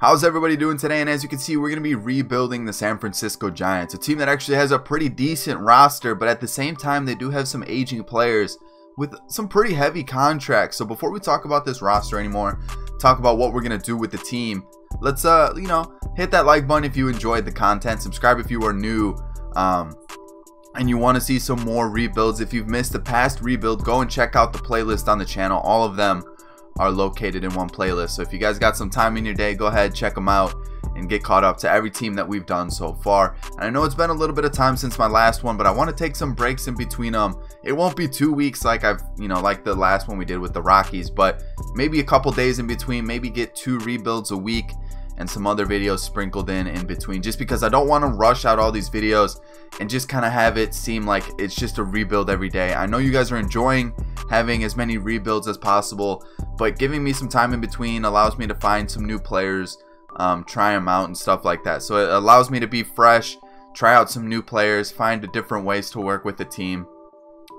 How's everybody doing today? And as you can see, we're going to be rebuilding the San Francisco Giants, a team that actually has a pretty decent roster, but at the same time, they do have some aging players with some pretty heavy contracts. So before we talk about this roster anymore, talk about what we're going to do with the team, let's, hit that like button if you enjoyed the content, subscribe if you are new, and you want to see some more rebuilds. If you've missed the past rebuild, go and check out the playlist on the channel. All of them are located in one playlist, so if you guys got some time in your day, go ahead, check them out and get caught up to every team that we've done so far. And I know it's been a little bit of time since my last one, but I want to take some breaks in between them. It won't be 2 weeks like like the last one we did with the Rockies, but maybe a couple days in between, maybe get 2 rebuilds a week and some other videos sprinkled in between, just because I don't want to rush out all these videos and just kind of have it seem like it's just a rebuild every day. I know you guys are enjoying having as many rebuilds as possible, but giving me some time in between allows me to find some new players, try them out and stuff like that. So it allows me to be fresh, try out some new players, find different ways to work with the team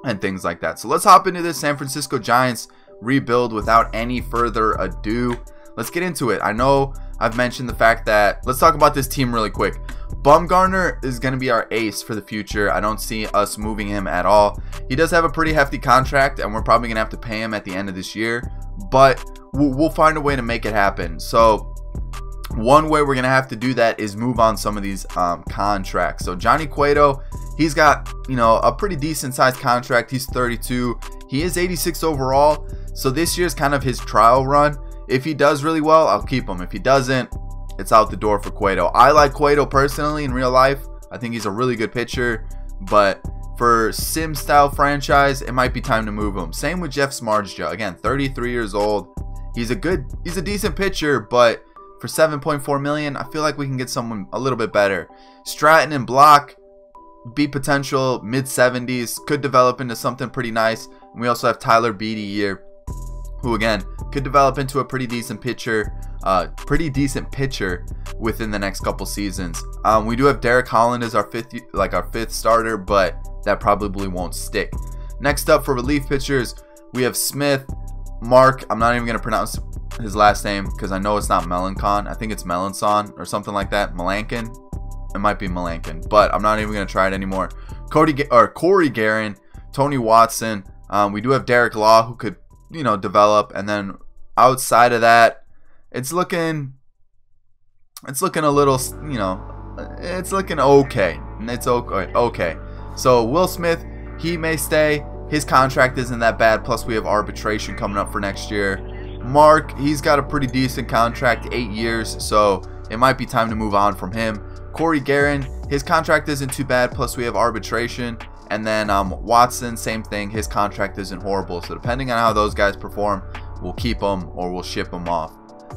and things like that. So let's hop into this San Francisco Giants rebuild without any further ado. Let's get into it. I know I've mentioned the fact that, let's talk about this team really quick. Bumgarner is going to be our ace for the future. I don't see us moving him at all. He does have a pretty hefty contract, and we're probably going to have to pay him at the end of this year, but we'll find a way to make it happen. So one way we're going to have to do that is move on some of these contracts. So Johnny Cueto, he's got, a pretty decent sized contract. He's 32. He is 86 overall. So this year's kind of his trial run. If he does really well, I'll keep him. If he doesn't, it's out the door for Cueto. I like Cueto personally in real life. I think he's a really good pitcher, but for sim style franchise, it might be time to move him. Same with Jeff Samardzija. Again, 33 years old. He's a decent pitcher, but for $7.4 million, I feel like we can get someone a little bit better. Stratton and Blach, be potential mid-70s, could develop into something pretty nice. And we also have Tyler Beede here, who again could develop into a pretty decent pitcher within the next couple seasons. We do have Derek Holland as our fifth starter, but that probably won't stick. Next up for relief pitchers, we have Smith, Mark. I'm not even going to pronounce his last name because I know it's not Melancon. I think it's Melancon or something like that. Melancon. It might be Melancon, but I'm not even going to try it anymore. Corey Guerin, Tony Watson. We do have Derek Law, who could develop, and then outside of that, it's looking a little, it's looking okay. It's okay. So Will Smith, he may stay. His contract isn't that bad. Plus we have arbitration coming up for next year. Mark, he's got a pretty decent contract, 8 years, so it might be time to move on from him. Corey Guerin, his contract isn't too bad. Plus we have arbitration. And then Watson, same thing. His contract isn't horrible. So depending on how those guys perform, we'll keep them or we'll ship them off.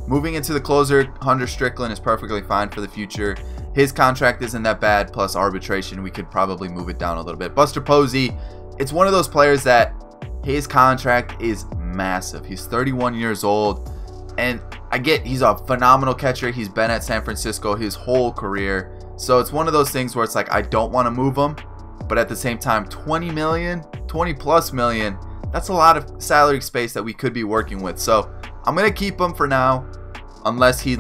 Moving into the closer, Hunter Strickland is perfectly fine for the future. His contract isn't that bad. Plus arbitration, we could probably move it down a little bit. Buster Posey, it's one of those players that his contract is massive. He's 31 years old. And I get he's a phenomenal catcher. He's been at San Francisco his whole career. So it's one of those things where it's like I don't want to move him. But at the same time, 20 plus million, that's a lot of salary space that we could be working with. So I'm going to keep him for now, unless he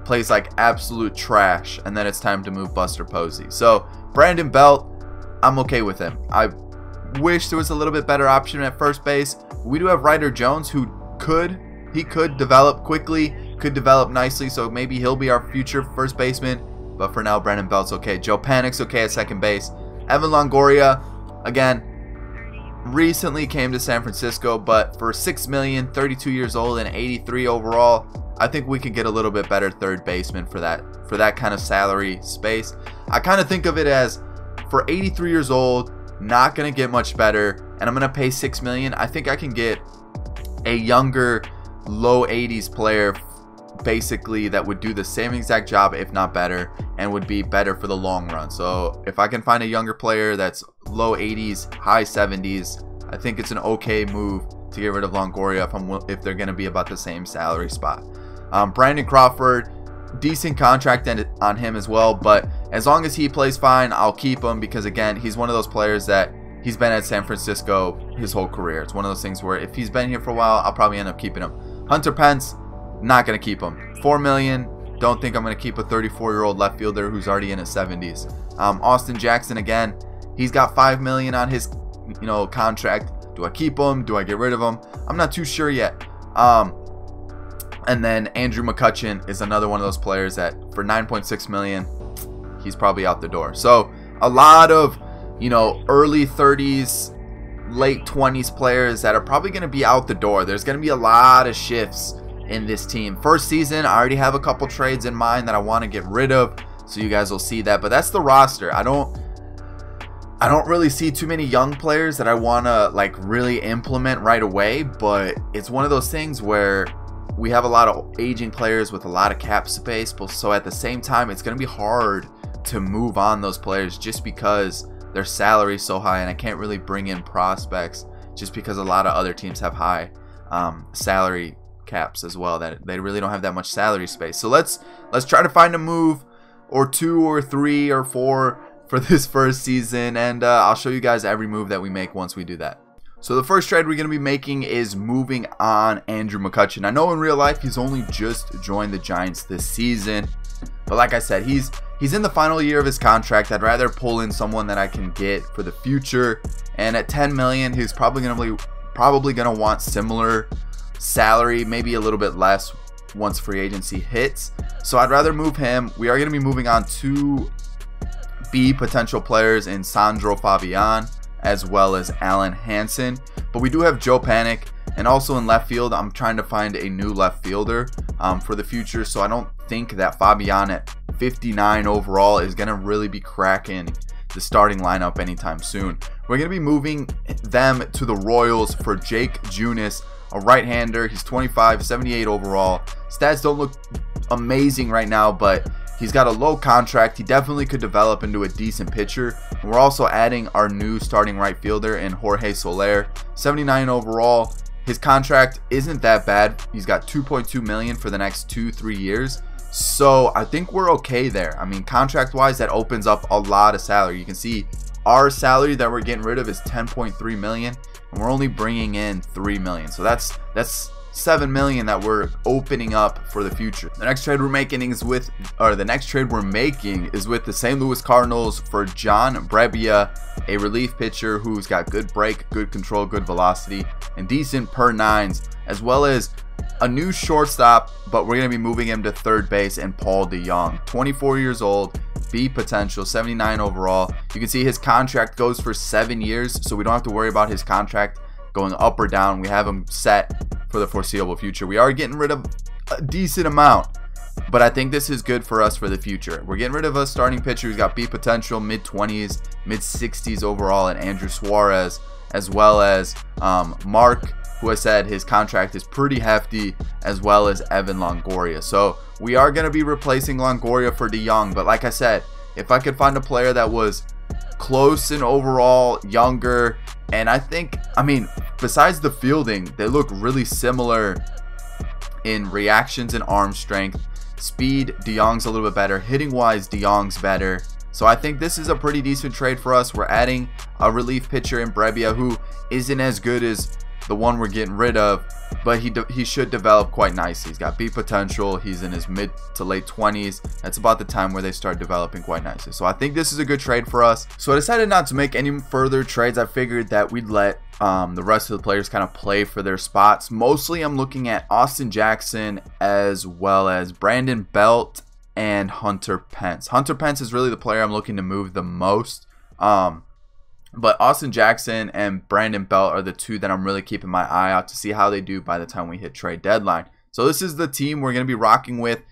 plays like absolute trash, and then it's time to move Buster Posey. So Brandon Belt, I'm okay with him. I wish there was a little bit better option at first base. We do have Ryder Jones, who could develop quickly, could develop nicely, so maybe he'll be our future first baseman. But for now, Brandon Belt's okay. Joe Panik's okay at second base. Evan Longoria, again, recently came to San Francisco, but for $6 million, 32 years old, and 83 overall, I think we could get a little bit better third baseman for that kind of salary space. I kind of think of it as, for 83 years old, not going to get much better, and I'm going to pay $6 million. I think I can get a younger, low 80s player, basically, that would do the same exact job, if not better, and would be better for the long run. So if I can find a younger player that's low 80s, high 70s, I think it's an okay move to get rid of Longoria if they're going to be about the same salary spot. Brandon Crawford, decent contract on him as well, but as long as he plays fine, I'll keep him, because again, he's one of those players that he's been at San Francisco his whole career. It's one of those things where if he's been here for a while, I'll probably end up keeping him. Hunter Pence, not going to keep him. $4 million, don't think I'm going to keep a 34-year-old left fielder who's already in his 70s. Austin Jackson, again, he's got $5 million on his contract. Do I keep him? Do I get rid of him? I'm not too sure yet. And then Andrew McCutchen is another one of those players that for $9.6 million, he's probably out the door. So a lot of early 30s, late 20s players that are probably going to be out the door. There's going to be a lot of shifts in this team. First season, I already have a couple trades in mind that I want to get rid of, so you guys will see that. But that's the roster. I don't really see too many young players that I want to like really implement right away, but it's one of those things where we have a lot of aging players with a lot of cap space, but so at the same time it's going to be hard to move on those players just because their salary is so high, and I can't really bring in prospects just because a lot of other teams have high salary caps as well, that they really don't have that much salary space. So let's try to find a move or 2 or 3 or 4 for this first season, and I'll show you guys every move that we make once we do that. So the first trade we're going to be making is moving on Andrew McCutchen. I know in real life he's only just joined the Giants this season, but like I said, he's in the final year of his contract. I'd rather pull in someone that I can get for the future, and at $10 million, he's probably going to want similar salary, maybe a little bit less once free agency hits. So I'd rather move him. We are going to be moving on to B potential players in Sandro Fabian as well as Alan Hansen, but we do have Joe Panik, and also in left field I'm trying to find a new left fielder for the future. So I don't think that Fabian at 59 overall is going to really be cracking the starting lineup anytime soon. We're going to be moving them to the Royals for Jake Junis, a right-hander. He's 25, 78 overall. Stats don't look amazing right now, but he's got a low contract. He definitely could develop into a decent pitcher. And we're also adding our new starting right fielder in Jorge Soler, 79 overall. His contract isn't that bad. He's got $2.2 million for the next 2-3 years. So I think we're okay there. I mean, contract-wise, that opens up a lot of salary. You can see our salary that we're getting rid of is $10.3 million, and we're only bringing in $3 million. So that's $7 million that we're opening up for the future. The next trade we're making is with the St. Louis Cardinals for John Brebbia, a relief pitcher who's got good break, good control, good velocity, and decent per nines, as well as a new shortstop, but we're going to be moving him to third base, and Paul DeJong, 24 years old, B potential, 79 overall. You can see his contract goes for 7 years, so we don't have to worry about his contract going up or down. We have him set for the foreseeable future. We are getting rid of a decent amount, but I think this is good for us for the future. We're getting rid of a starting pitcher who's got B potential, mid-20s, mid-60s overall, and Andrew Suarez, as well as Mark, who I said his contract is pretty hefty, as well as Evan Longoria. So we are going to be replacing Longoria for DeJong, but like I said, if I could find a player that was close in overall, younger, and I mean, besides the fielding, they look really similar in reactions and arm strength. Speed, DeJong's a little bit better. Hitting wise, DeJong's better. So I think this is a pretty decent trade for us. We're adding a relief pitcher in Brebbia who isn't as good as the one we're getting rid of, but he should develop quite nicely. He's got B potential. He's in his mid to late 20s. That's about the time where they start developing quite nicely. So I think this is a good trade for us. So I decided not to make any further trades. I figured that we'd let the rest of the players kind of play for their spots. Mostly I'm looking at Austin Jackson as well as Brandon Belt and Hunter Pence. Hunter Pence is really the player I'm looking to move the most. But Austin Jackson and Brandon Belt are the two that I'm really keeping my eye out to see how they do by the time we hit trade deadline. So this is the team we're going to be rocking with.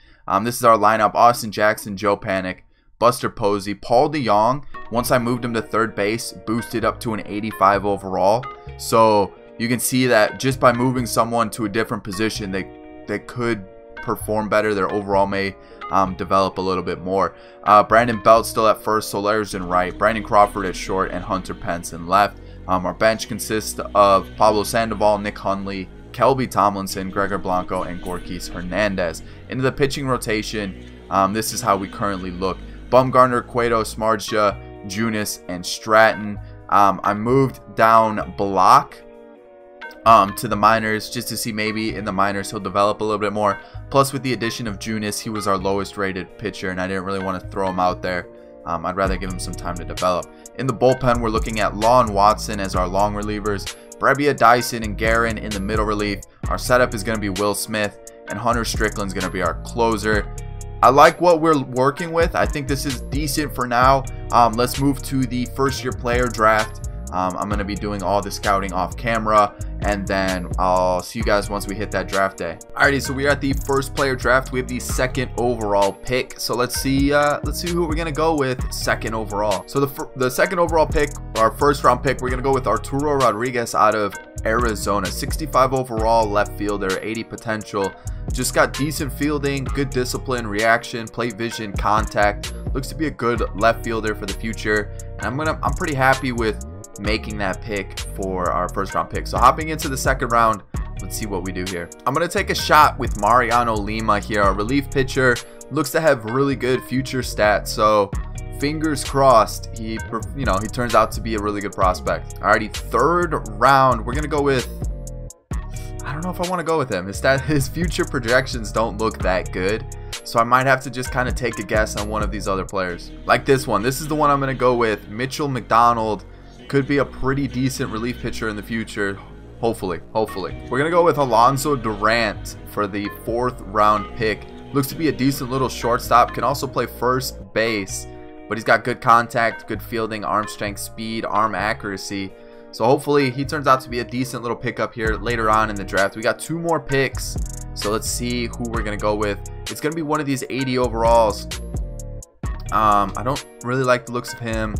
This is our lineup: Austin Jackson, Joe Panik, Buster Posey, Paul DeJong. Once I moved him to third base, boosted up to an 85 overall. So you can see that just by moving someone to a different position, they could perform better. Their overall may develop a little bit more. Brandon Belt still at first, Soler's in right, Brandon Crawford at short, and Hunter Pence in left. Our bench consists of Pablo Sandoval, Nick Hundley, Kelby Tomlinson, Gregor Blanco, and Gorkis Hernandez. Into the pitching rotation, this is how we currently look: Bumgarner, Cueto, Smarja, Junis, and Stratton. I moved down Blach to the minors, just to see maybe in the minors he'll develop a little bit more. Plus, with the addition of Junis, he was our lowest rated pitcher, and I didn't really want to throw him out there. I'd rather give him some time to develop. In the bullpen, we're looking at Law and Watson as our long relievers, Brebbia, Dyson, and Guerin in the middle relief. Our setup is going to be Will Smith, and Hunter Strickland is going to be our closer. I like what we're working with. I think this is decent for now. Let's move to the first year player draft. I'm going to be doing all the scouting off camera, and then I'll see you guys once we hit that draft day. Alrighty, so we're at the first player draft. We have the second overall pick. So let's see who we're going to go with second overall. So the second overall pick, our first round pick, we're going to go with Arturo Rodriguez out of Arizona. 65 overall, left fielder, 80 potential. Just got decent fielding, good discipline, reaction, plate vision, contact. Looks to be a good left fielder for the future. And I'm pretty happy with making that pick for our first round pick. So hopping into the second round, let's see what we do here. I'm going to take a shot with Mariano Lima here. Our relief pitcher looks to have really good future stats. So fingers crossed he turns out to be a really good prospect. Alrighty, third round, we're going to go with, I don't know if I want to go with him. His future projections don't look that good. So I might have to just kind of take a guess on one of these other players. Like this one. This is the one I'm going to go with. Mitchell McDonald. Could be a pretty decent relief pitcher in the future. Hopefully. We're going to go with Alonso Durant for the fourth round pick. Looks to be a decent little shortstop. Can also play first base. But he's got good contact, good fielding, arm strength, speed, arm accuracy. So hopefully he turns out to be a decent little pickup here later on in the draft. We got 2 more picks. So let's see who we're going to go with. It's going to be one of these 80 overalls. I don't really like the looks of him.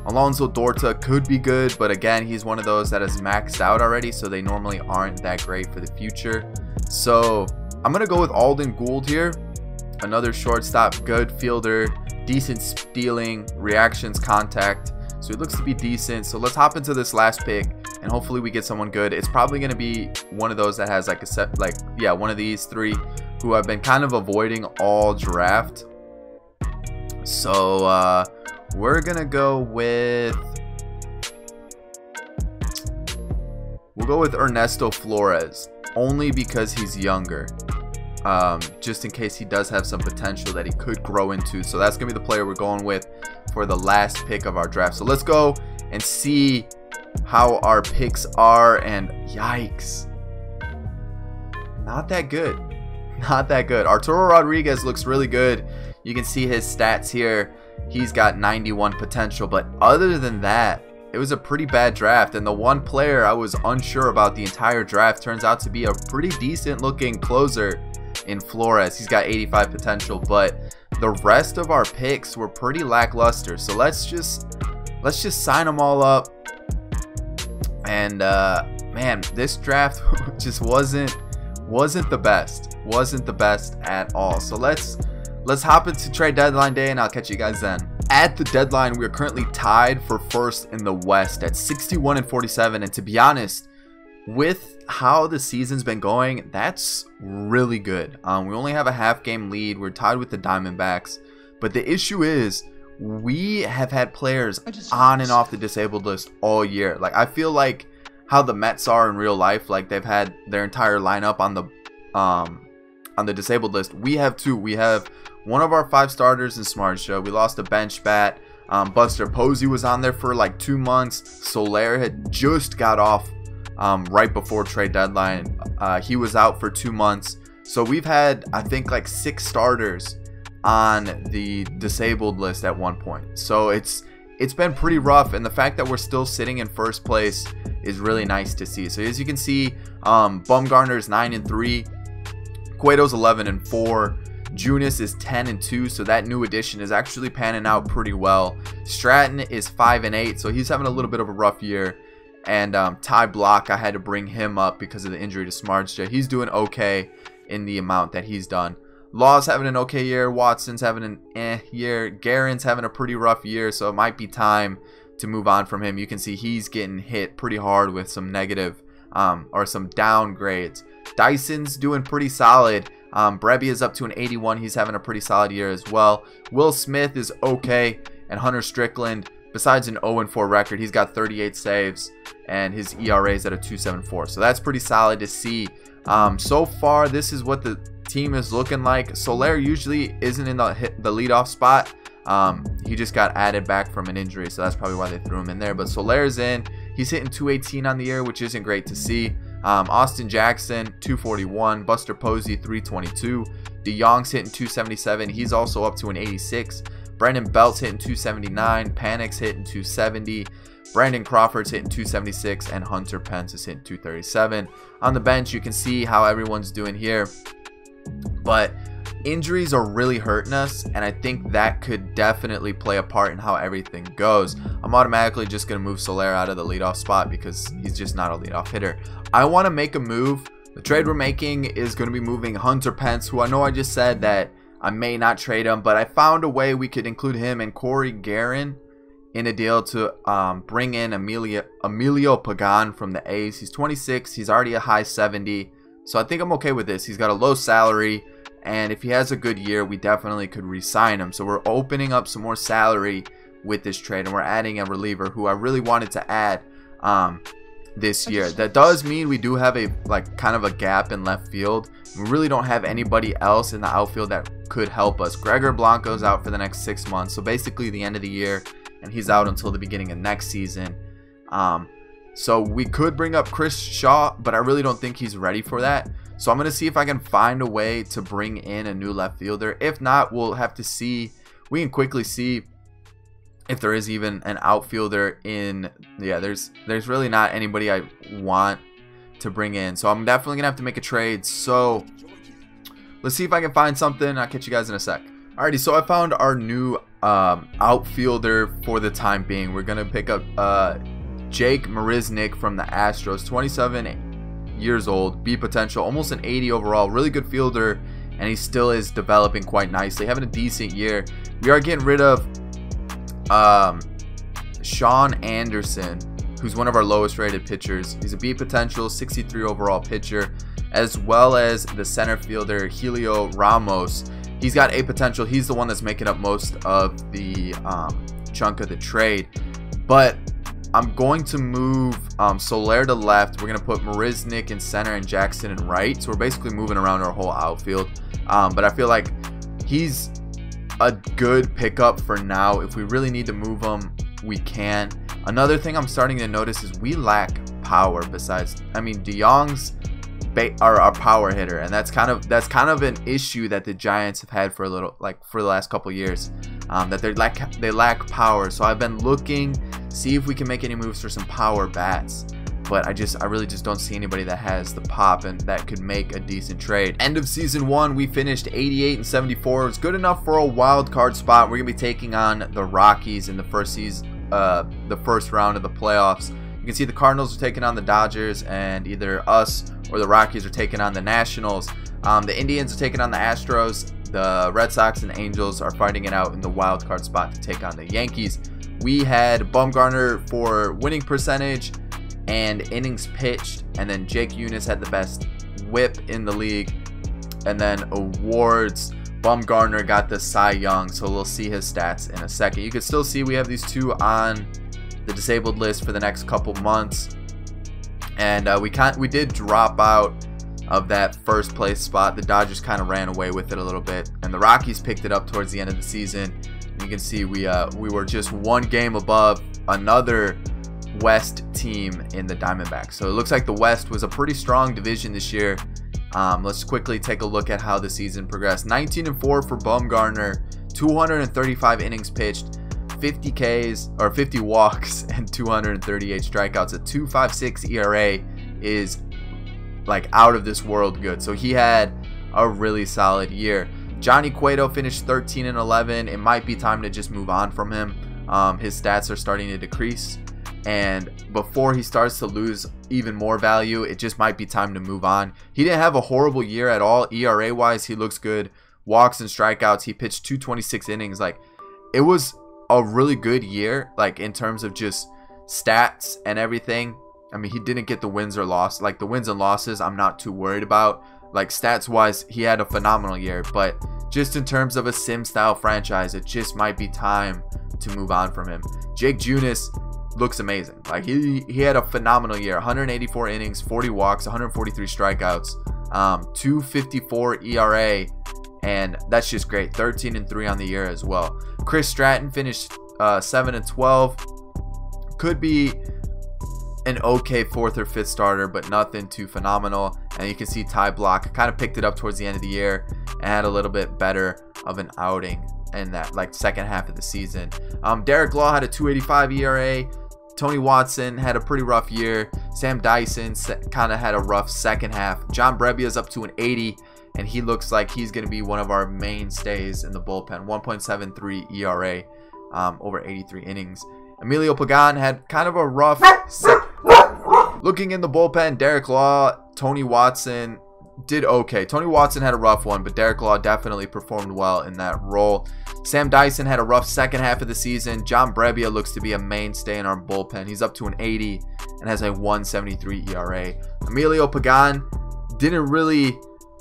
Alonso Dorta could be good, but again, he's one of those that has maxed out already, so they normally aren't that great for the future. So I'm going to go with Alden Gould here. Another shortstop, good fielder, decent stealing, reactions, contact. So he looks to be decent. So let's hop into this last pick, and hopefully we get someone good. It's probably going to be one of those that has like a set, one of these 3 who I've been kind of avoiding all draft. So we're gonna go with, we'll go with Ernesto Flores, only because he's younger, just in case he does have some potential that he could grow into. So that's gonna be the player we're going with for the last pick of our draft. So let's go and see how our picks are, and yikes, not that good. Arturo Rodriguez looks really good. You can see his stats here. He's got 91 potential, but other than that, it was a pretty bad draft. And the one player I was unsure about the entire draft turns out to be a pretty decent looking closer in Flores. He's got 85 potential, but the rest of our picks were pretty lackluster. So let's just sign them all up. And man, this draft just wasn't the best at all. So let's hop into trade deadline day, and I'll catch you guys then. At the deadline, we are currently tied for first in the West at 61 and 47. And to be honest, with how the season's been going, that's really good. We only have a half game lead. We're tied with the Diamondbacks. But the issue is we have had players on and off the disabled list all year. Like, I feel like how the Mets are in real life, like they've had their entire lineup on the disabled list. We have 2. We have one of our 5 starters in Smart Show. We lost a bench bat. Buster Posey was on there for like 2 months. Soler had just got off right before trade deadline. He was out for 2 months. So we've had, I think, like 6 starters on the disabled list at one point. So it's been pretty rough, and the fact that we're still sitting in first place is really nice to see. So as you can see, Bumgarner is 9 and 3. Cueto's 11 and 4. Junis is 10 and 2, so that new addition is actually panning out pretty well. Stratton is 5 and 8, so he's having a little bit of a rough year. And Ty Blach, I had to bring him up because of the injury to Smartja. He's doing okay in the amount that he's done. Law's having an okay year. Watson's having an year. Guerin's having a pretty rough year, so it might be time to move on from him. You can see he's getting hit pretty hard with some negative or some downgrades. Dyson's doing pretty solid. Brebbia is up to an 81. He's having a pretty solid year as well. Will Smith is okay. And Hunter Strickland besides an 0-4 record, he's got 38 saves and his ERA is at a 2.74. So that's pretty solid to see. So far, this is what the team is looking like. Soler usually isn't in the leadoff spot. He just got added back from an injury, so that's probably why they threw him in there. But Soler's in. He's hitting 218 on the year, which isn't great to see. Austin Jackson 241, Buster Posey 322, DeYoung's hitting 277. He's also up to an 86. Brandon Belt's hitting 279, Panik's hitting 270, Brandon Crawford's hitting 276, and Hunter Pence is hitting 237. On the bench, you can see how everyone's doing here, but injuries are really hurting us, and I think that could definitely play a part in how everything goes. I'm automatically just going to move Soler out of the leadoff spot because he's just not a leadoff hitter. I want to make a move. The trade we're making is going to be moving Hunter Pence, who I know I just said that I may not trade him, but I found a way we could include him and Corey Guerin in a deal to bring in Emilio Pagan from the A's. He's 26. He's already a high 70, so I think I'm okay with this. He's got a low salary, and if he has a good year, we definitely could re-sign him. So we're opening up some more salary with this trade, and we're adding a reliever who I really wanted to add this year. That does mean we do have a kind of a gap in left field. We really don't have anybody else in the outfield that could help us. Gregor Blanco's out for the next 6 months, so basically the end of the year, and he's out until the beginning of next season. So we could bring up Chris Shaw, but I really don't think he's ready for that. So I'm going to see if I can find a way to bring in a new left fielder. If not, we'll have to see. We can quickly see if there is even an outfielder in. Yeah, there's really not anybody I want to bring in. So I'm definitely going to have to make a trade. So let's see if I can find something. I'll catch you guys in a sec. Alrighty, so I found our new outfielder for the time being. We're going to pick up Jake Marisnick from the Astros, 27 years old, B potential, almost an 80 overall, really good fielder, and he still is developing quite nicely, having a decent year. We are getting rid of Sean Anderson, who's one of our lowest rated pitchers. He's a B potential, 63 overall pitcher, as well as the center fielder Helio Ramos. He's got A potential. He's the one that's making up most of the chunk of the trade, but I'm going to move Soler to left. We're going to put Marisnick in center and Jackson in right. So we're basically moving around our whole outfield. But I feel like he's a good pickup for now. If we really need to move him, we can. Another thing I'm starting to notice is we lack power. Besides, I mean, DeYoung's our power hitter, and that's kind of an issue that the Giants have had for for the last couple years. That they lack power. So I've been looking, see if we can make any moves for some power bats, but I really just don't see anybody that has the pop and that could make a decent trade. End of season 1, we finished 88 and 74. It was good enough for a wild card spot. We're gonna be taking on the Rockies in the first round of the playoffs. You can see the Cardinals are taking on the Dodgers, and either us or the Rockies are taking on the Nationals. The Indians are taking on the Astros. The Red Sox and Angels are fighting it out in the wild card spot to take on the Yankees. We had Bumgarner for winning percentage and innings pitched, and then Jake Junis had the best whip in the league. And then awards, Bumgarner got the Cy Young, so we'll see his stats in a second. You can still see we have these two on the disabled list for the next couple months, and we did drop out of that first place spot. The Dodgers kind of ran away with it a little bit, and the Rockies picked it up towards the end of the season. You can see we were just one game above another West team in the Diamondbacks. So it looks like the West was a pretty strong division this year. Let's quickly take a look at how the season progressed. 19-4 for Bumgarner, 235 innings pitched, 50 Ks or 50 walks, and 238 strikeouts. A 2.56 ERA is like out of this world good. So he had a really solid year. Johnny Cueto finished 13-11. It might be time to just move on from him. His stats are starting to decrease, and before he starts to lose even more value, it just might be time to move on. He didn't have a horrible year at all. ERA wise, he looks good. Walks and strikeouts, he pitched 226 innings. Like, it was a really good year, like in terms of just stats and everything. I mean, he didn't get the wins or losses. Like, the wins and losses, I'm not too worried about. Like, stats wise, he had a phenomenal year, but just in terms of a sim style franchise, it just might be time to move on from him. Jake Junis looks amazing. Like he had a phenomenal year. 184 innings, 40 walks, 143 strikeouts, 2.54 ERA, and that's just great. 13-3 on the year as well. Chris Stratton finished 7-12. Could be an okay 4th or 5th starter, but nothing too phenomenal. And you can see Blach kind of picked it up towards the end of the year and had a little bit better of an outing in that like second half of the season. Derek Law had a 2.85 ERA. Tony Watson had a pretty rough year. Sam Dyson kind of had a rough second half. John Brebbia's up to an 80, and he looks like he's going to be one of our mainstays in the bullpen. 1.73 ERA over 83 innings. Emilio Pagan had kind of a rough looking in the bullpen. Derek Law, Tony Watson did okay. Tony Watson had a rough one, but Derek Law definitely performed well in that role. Sam Dyson had a rough second half of the season. John Brebbia looks to be a mainstay in our bullpen. He's up to an 80 and has a 1.73 ERA. Emilio Pagan didn't really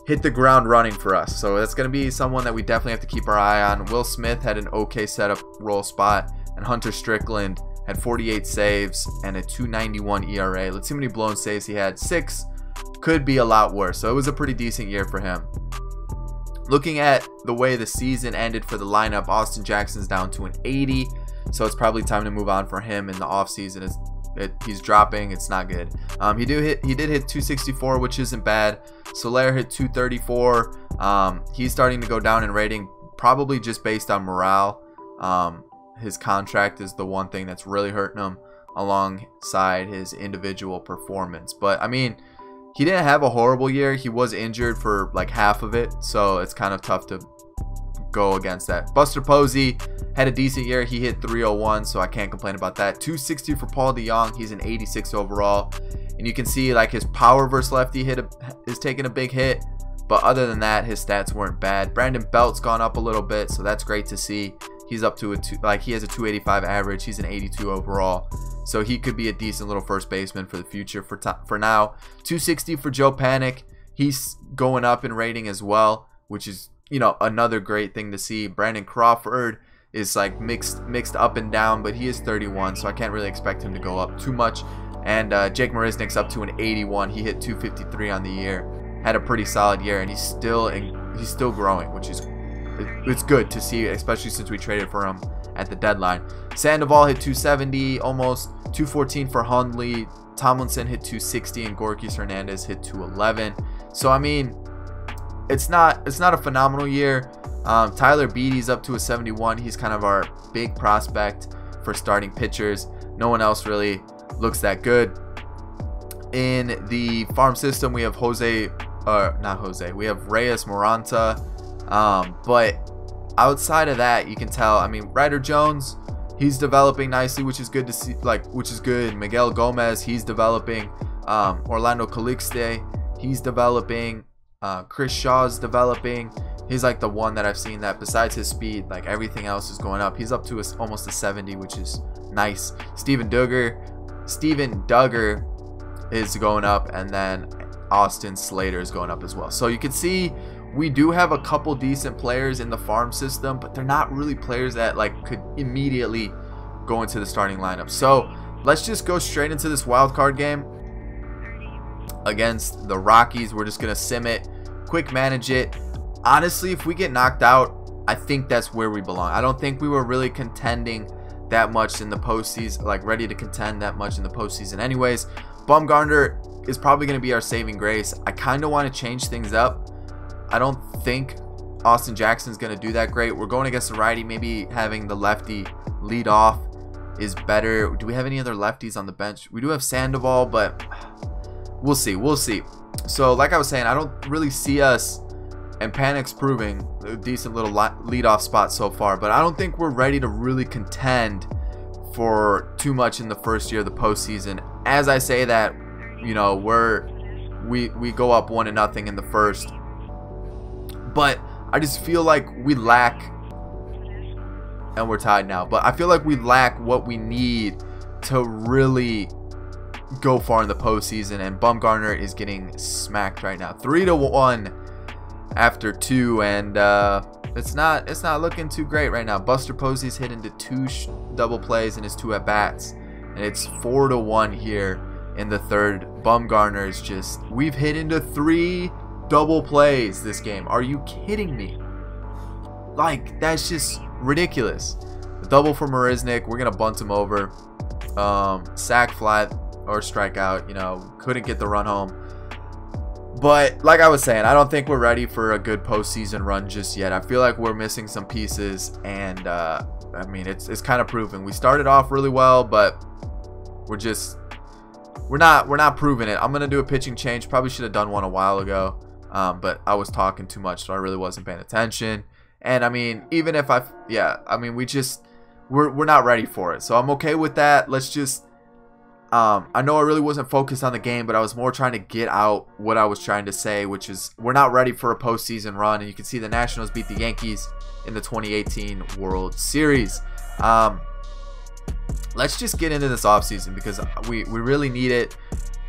hit the ground running for us, so that's going to be someone that we definitely have to keep our eye on. Will Smith had an okay setup role spot, and Hunter Strickland had 48 saves and a 2.91 ERA. Let's see how many blown saves he had. 6. Could be a lot worse. So it was a pretty decent year for him. Looking at the way the season ended for the lineup, Austin Jackson's down to an 80. So it's probably time to move on for him in the offseason. He's dropping. It's not good. He did hit 264, which isn't bad. Soler hit 234. He's starting to go down in rating, probably just based on morale. His contract is the one thing that's really hurting him alongside his individual performance. But I mean, he didn't have a horrible year. He was injured for like half of it, so it's kind of tough to go against that. Buster Posey had a decent year. He hit 301, so I can't complain about that. 260 for Paul DeJong. He's an 86 overall, and you can see like his power versus lefty is taking a big hit, but other than that, his stats weren't bad. Brandon Belt's gone up a little bit, so that's great to see. He's up to he has a 285 average. He's an 82 overall, so he could be a decent little first baseman for the future. For now, 260 for Joe Panik. He's going up in rating as well, which is, you know, another great thing to see. Brandon Crawford is like mixed up and down, but he is 31, so I can't really expect him to go up too much. And Jake Marisnick's up to an 81. He hit 253 on the year. Had a pretty solid year, and he's still growing, which is it's good to see, especially since we traded for him at the deadline. Sandoval hit 270, almost 214 for Hundley. Tomlinson hit 260, and Gorkis Hernandez hit 211. So I mean, it's not a phenomenal year. Tyler Beatty's up to a 71. He's kind of our big prospect for starting pitchers. No one else really looks that good. In the farm system, we have we have Reyes Moranta. But outside of that, you can tell, I mean, Ryder Jones, he's developing nicely, which is good to see, which is good. Miguel Gomez, he's developing. Orlando Calixte, he's developing. Chris Shaw's developing. He's like the one that I've seen that besides his speed, like everything else is going up. He's up to almost a 70, which is nice. Steven Duggar is going up, and then Austin Slater is going up as well. So you can see we do have a couple decent players in the farm system, but they're not really players that like could immediately go into the starting lineup. So let's just go straight into this wild card game against the Rockies. We're just gonna sim it, quick manage it. Honestly, if we get knocked out, I think that's where we belong. I don't think we were really contending that much in the postseason, like ready to contend that much in the postseason anyways. Bumgarner is probably going to be our saving grace. I kind of want to change things up. I don't think Austin Jackson's going to do that great. We're going against the righty. Maybe having the lefty lead off is better. Do we have any other lefties on the bench? We do have Sandoval, but we'll see. We'll see. So like I was saying, I don't really see us, and Panik's proving a decent little leadoff spot so far, but I don't think we're ready to really contend for too much in the first year of the postseason. As I say that, you know, we go up 1-0 in the first, but I just feel like we lack, and we're tied now, but I feel like we lack what we need to really go far in the postseason, and Bumgarner is getting smacked right now. 3-1 after 2, and it's not looking too great right now. Buster Posey's hit into 2 double plays in his 2 at-bats, and it's 4-1 here in the 3rd. Bumgarner's just, we've hit into 3 double plays this game. Are you kidding me? Like, that's just ridiculous. A double for Marisnick. We're gonna bunt him over. Sack, flat, or strikeout. You know, couldn't get the run home. But like I was saying, I don't think we're ready for a good postseason run just yet. I feel like we're missing some pieces, and I mean, it's kind of proving. We started off really well, but we're not proving it. I'm gonna do a pitching change. Probably should have done one a while ago, but I was talking too much, so I really wasn't paying attention. And I mean, even if I mean, we're not ready for it, so I'm okay with that. Let's just I know I really wasn't focused on the game, but I was more trying to get out what I was trying to say, which is we're not ready for a postseason run. And you can see the Nationals beat the Yankees in the 2018 World Series. Let's just get into this offseason because we really need it.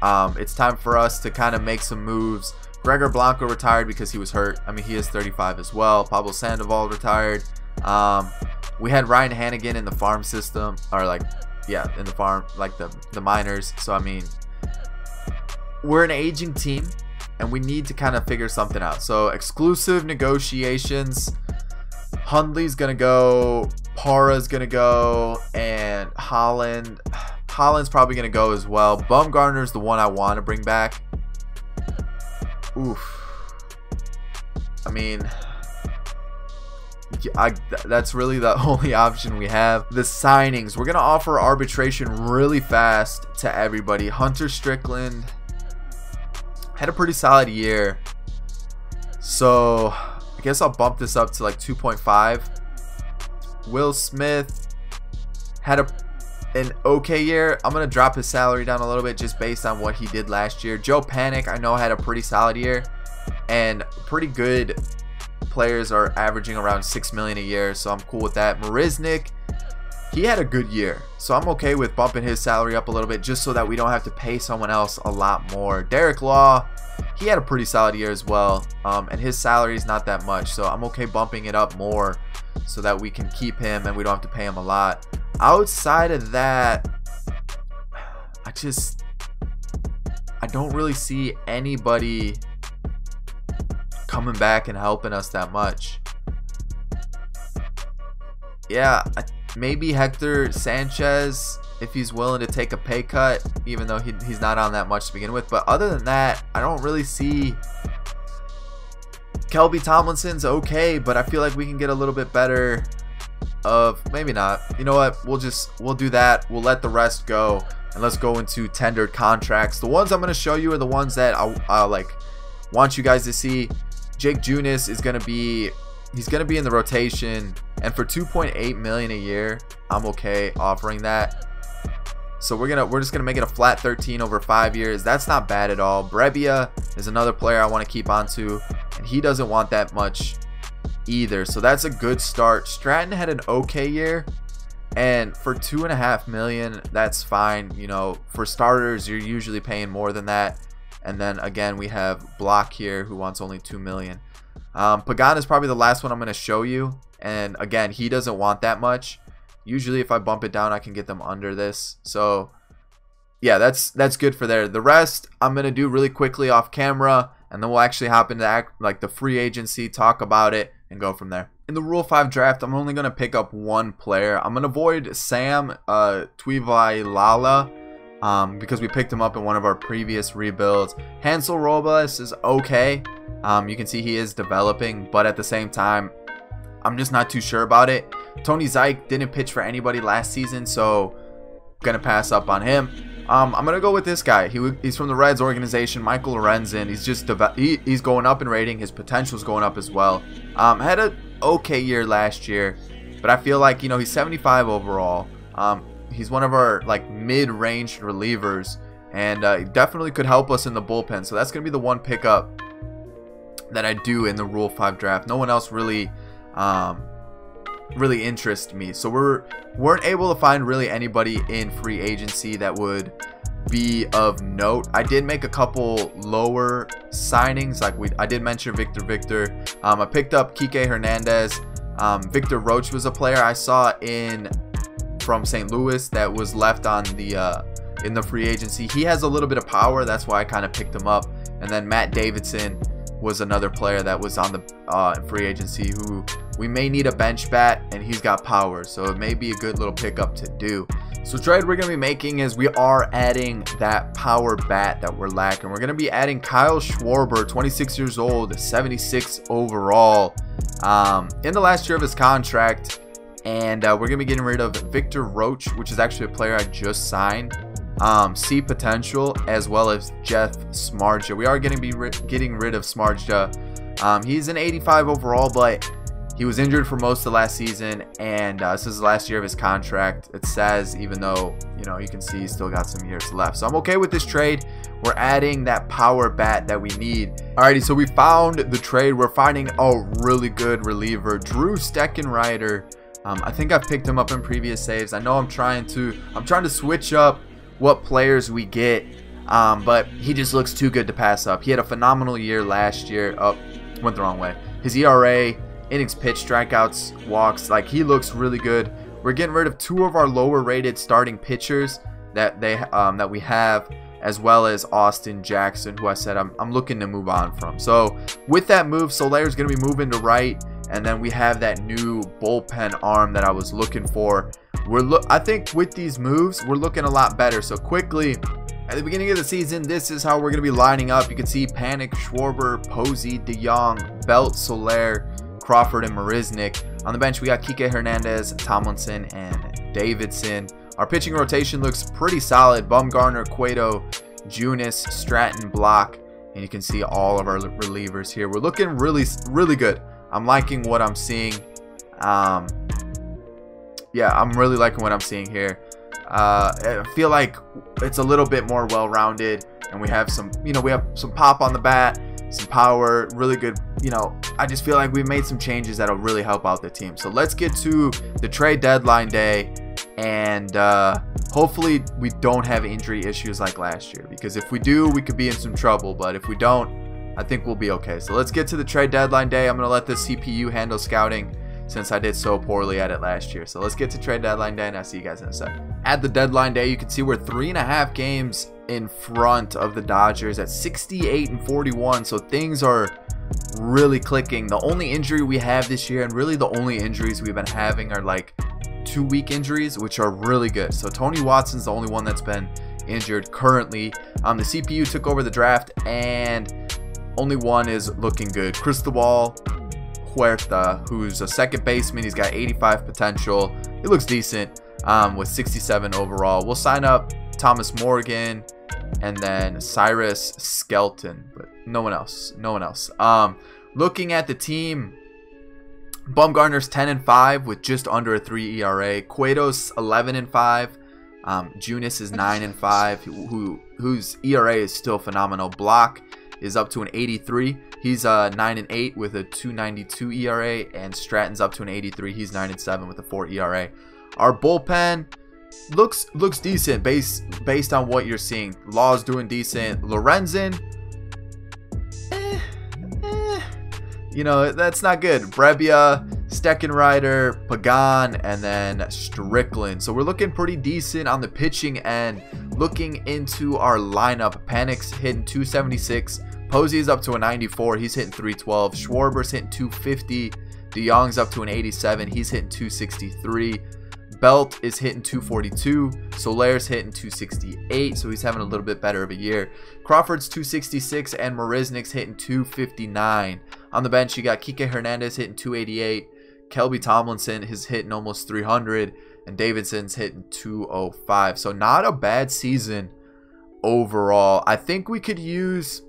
It's time for us to kind of make some moves. Gregor Blanco retired because he was hurt. I mean, he is 35 as well. Pablo Sandoval retired. We had Ryan Hannigan in the farm system, or like, yeah, in the farm, like the minors. So I mean, we're an aging team and we need to kind of figure something out. So exclusive negotiations. Hundley's gonna go, Para's gonna go, and Holland's probably gonna go as well. Bumgarner's the one I want to bring back. Oof. I mean, that's really the only option we have. The signings, we're gonna offer arbitration really fast to everybody. Hunter Strickland had a pretty solid year, so I guess I'll bump this up to like 2.5. Will Smith had an okay year. I'm gonna drop his salary down a little bit just based on what he did last year. Joe Panik, I know, had a pretty solid year, and pretty good players are averaging around $6 million a year, so I'm cool with that. Marisnick, he had a good year, so I'm okay with bumping his salary up a little bit just so that we don't have to pay someone else a lot more. Derek Law, he had a pretty solid year as well, and his salary is not that much, so I'm okay bumping it up more so that we can keep him and we don't have to pay him a lot. Outside of that, I don't really see anybody coming back and helping us that much. Yeah, maybe Hector Sanchez if he's willing to take a pay cut, even though he's not on that much to begin with. But other than that, I don't really see. Kelby Tomlinson's okay, but I feel like we can get a little bit better. Maybe not. You know what? We'll do that. We'll let the rest go, and let's go into tendered contracts. The ones I'm going to show you are the ones that I like want you guys to see. Jake Junis is going to be in the rotation, and for $2.8 million a year, I'm okay offering that. So we're just gonna make it a flat 13 over 5 years. That's not bad at all. Brebbia is another player I want to keep on to, and he doesn't want that much either. So that's a good start. Stratton had an okay year, and for $2.5 million, that's fine. You know, for starters, you're usually paying more than that. And then again, we have Blach here who wants only $2 million. Pagan is probably the last one I'm going to show you, and again, he doesn't want that much. Usually if I bump it down, I can get them under this. So yeah, that's good for there. The rest I'm going to do really quickly off camera, and then we'll actually hop into the free agency, talk about it, and go from there. In the Rule 5 draft, I'm only going to pick up one player. I'm going to avoid Sam Tuivailala because we picked him up in one of our previous rebuilds. Hansel Robles is okay. You can see he is developing, but at the same time, I'm just not too sure about it. Tony Zych didn't pitch for anybody last season, so I'm going to pass up on him. I'm going to go with this guy. He's from the Reds organization, Michael Lorenzen. He's going up in rating. His potential's going up as well. Had an okay year last year, but I feel like, you know, he's 75 overall. He's one of our mid-range relievers, and he definitely could help us in the bullpen. So that's going to be the one pickup that I do in the Rule 5 draft. No one else really interests me. So weren't able to find really anybody in free agency that would be of note. I did make a couple lower signings, like I did mention Victor. I picked up Kike Hernandez. Victor Roach was a player I saw from St. Louis that was left on the in the free agency. He has a little bit of power, that's why I kind of picked him up. And then Matt Davidson was another player that was on the free agency who we may need a bench bat, and he's got power, so it may be a good little pickup to do. So trade we're going to be making is we are adding that power bat that we're lacking. We're going to be adding Kyle Schwarber, 26 years old, 76 overall, in the last year of his contract. And we're going to be getting rid of Victor Roach, which is actually a player I just signed. See potential, as well as Jeff Smarja. We are going to be getting rid of Smarja. He's an 85 overall, but he was injured for most of last season, and this is the last year of his contract, it says, even though, you know, you can see he's still got some years left. So I'm okay with this trade. We're adding that power bat that we need. Alrighty, so we found the trade. We're finding a really good reliever, Drew Steckenrider. I think I've picked him up in previous saves. I know I'm trying to switch up what players we get, but he just looks too good to pass up. He had a phenomenal year last year. Oh, went the wrong way. His ERA, innings pitched, strikeouts, walks, like, he looks really good. We're getting rid of 2 of our lower rated starting pitchers that we have, as well as Austin Jackson, who I said I'm looking to move on from. So with that move, Soler is going to be moving to right, and then we have that new bullpen arm that I was looking for. I think with these moves, we're looking a lot better. So quickly, at the beginning of the season, this is how we're going to be lining up. You can see Panik, Schwarber, Posey, DeYoung, Belt, Soler, Crawford, and Marisnick. On the bench, we got Kike Hernandez, Tomlinson, and Davidson. Our pitching rotation looks pretty solid. Bumgarner, Cueto, Junis, Stratton, Blach, and you can see all of our relievers here. We're looking really good. I'm liking what I'm seeing. Yeah, I'm really liking what I'm seeing here. I feel like it's a little bit more well-rounded, and we have some, we have some pop on the bat, some power, really good. I just feel like we made some changes that'll really help out the team. So let's get to the trade deadline day, and hopefully we don't have injury issues like last year, because if we do, we could be in some trouble. But if we don't, I think we'll be okay. So let's get to the trade deadline day. I'm going to let the CPU handle scouting, since I did so poorly at it last year. So let's get to trade deadline day, and I'll see you guys in a sec. At the deadline day, you can see we're 3.5 games in front of the Dodgers at 68-41. So things are really clicking. The only injury we have this year, and really the only injuries we've been having, are like 2-week injuries, which are really good. So Tony Watson's the only one that's been injured currently. The CPU took over the draft, and only one is looking good. Cristobal Huerta, who's a second baseman. He's got 85 potential. He looks decent with 67 overall. We'll sign up Thomas Morgan and then Cyrus Skelton, but no one else. Looking at the team, Bumgarner's 10-5 with just under a 3 ERA. Cueto's 11-5. Junis is 9-5, whose ERA is still phenomenal. Blach is up to an 83. He's 9-8 with a 2.92 ERA, and Stratton's up to an 83. He's 9-7 with a 4 ERA. Our bullpen looks decent based on what you're seeing. Law's doing decent. Lorenzen, that's not good. Brebbia, Steckenrider, Pagan, and then Strickland. So we're looking pretty decent on the pitching end. Looking into our lineup, Panik's hitting 276. Posey's up to a 94. He's hitting 312. Schwarber's hitting 250. DeYoung's up to an 87. He's hitting 263. Belt is hitting 242. Soler's hitting 268, so he's having a little bit better of a year. Crawford's 266, and Marisnick's hitting 259. On the bench, you got Kike Hernandez hitting 288. Kelby Tomlinson is hitting almost 300, and Davidson's hitting 205. So not a bad season overall. I think we could use...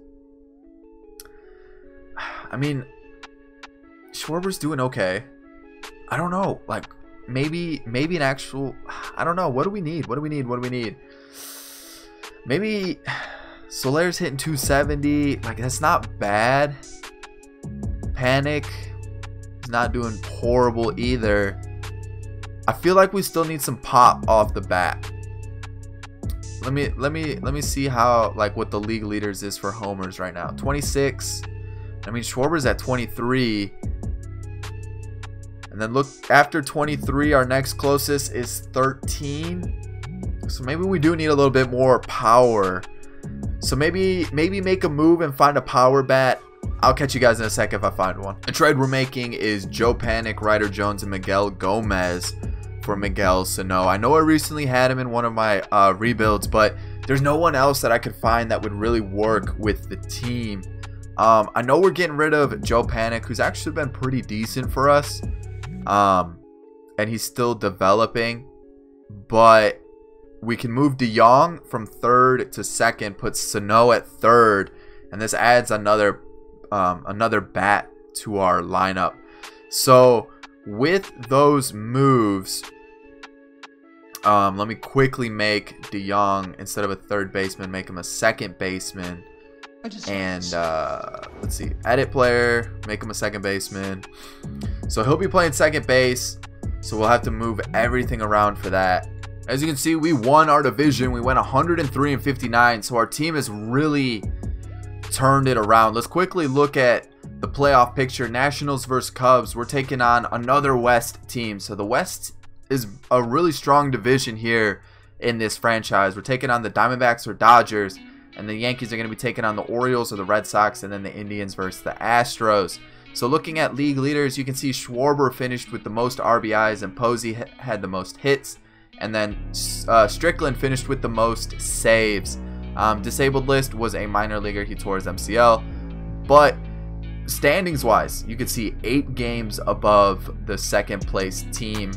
Schwarber's doing okay. I don't know. Like, maybe an actual... I don't know. What do we need? Maybe Soler's hitting 270. Like, that's not bad. Panik is not doing horrible either. I feel like we still need some pop off the bat. Let me see how, like, what the league leaders is for homers right now. 26. I mean, Schwarber's at 23. And then look, after 23, our next closest is 13. So maybe we do need a little bit more power. So maybe make a move and find a power bat. I'll catch you guys in a sec if I find one. The trade we're making is Joe Panik, Ryder Jones, and Miguel Gomez for Miguel Sano. I know I recently had him in one of my rebuilds, but there's no one else that I could find that would really work with the team. I know we're getting rid of Joe Panik, who's actually been pretty decent for us. And he's still developing. But we can move Delong from third to second, put Sano at third, and this adds another bat to our lineup. So with those moves, let me quickly make Delong, instead of a third baseman, make him a second baseman. And let's see, edit player, make him a second baseman. So he'll be playing second base, so we'll have to move everything around for that. As you can see, we won our division. We went 103-59, so our team has really turned it around. Let's quickly look at the playoff picture. Nationals versus Cubs. We're taking on another West team. So the West is a really strong division here in this franchise. We're taking on the Diamondbacks or Dodgers, and the Yankees are going to be taking on the Orioles or the Red Sox, and then the Indians versus the Astros. So looking at league leaders, you can see Schwarber finished with the most RBIs, and Posey had the most hits. And then Strickland finished with the most saves. Disabled list was a minor leaguer. He tore his MCL. But standings wise, you can see 8 games above the second place team.